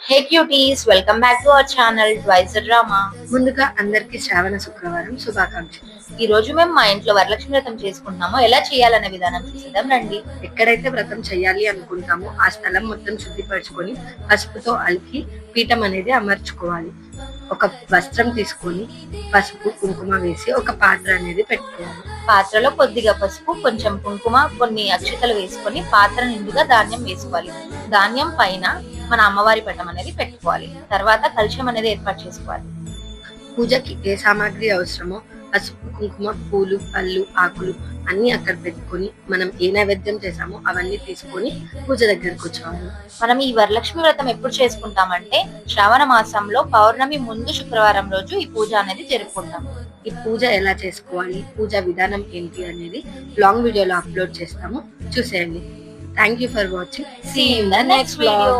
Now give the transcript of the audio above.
Hey cuties, welcome back to our channel twice drama. ముందుగా అందరికి శ్రావణ శుక్రవారం శుభాకాంక్షలు. ఈ రోజు మేము మా ఇంట్లో వరలక్ష్మి వ్రతం చేసుకుంటున్నామో ఎలా చేయాలనే విధానం చూసేద్దాం రండి. ఎక్కడైతే వ్రతం చేయాలి అనుకుంటామో ఆ స్థలం మొత్తం శుద్ధిపరచుకొని పసుపుతో అలికి పీఠం అనేది అమర్చుకోవాలి. ఒక వస్త్రం తీసుకొని పసుపు కుంకుమ వేసి ఒక పాత్ర అనేది పెట్టుకోవాలి. పాత్రలో కొద్దిగా పసుపు, కొంచెం కుంకుమ, కొన్ని అక్షతలు వేసుకొని పాత్ర నిండుగా ధాన్యం వేసుకోవాలి. ధాన్యం పైన మన అమ్మవారి పటం అనేది పెట్టుకోవాలి. తర్వాత కలశం అనేది ఏర్పాటు చేసుకోవాలి. పూజకి ఏ సామాగ్రి అవసరమో పసుపు కుంకుమ పూలు పళ్ళు ఆకులు అన్ని అక్కడ పెట్టుకొని మనం ఏ నైవేద్యం చేసామో అవన్నీ తీసుకొని పూజ దగ్గరకు వచ్చేవాళ్ళు. మనం ఈ వరలక్ష్మి వ్రతం ఎప్పుడు చేసుకుంటామంటే శ్రావణ మాసంలో పౌర్ణమి ముందు శుక్రవారం రోజు ఈ పూజ అనేది జరుపుకుంటాం. ఈ పూజ ఎలా చేసుకోవాలి, పూజ విధానం ఏంటి అనేది లాంగ్ వీడియోలో అప్లోడ్ చేస్తాము, చూసేయండి. Thank you for watching. See you in the next video.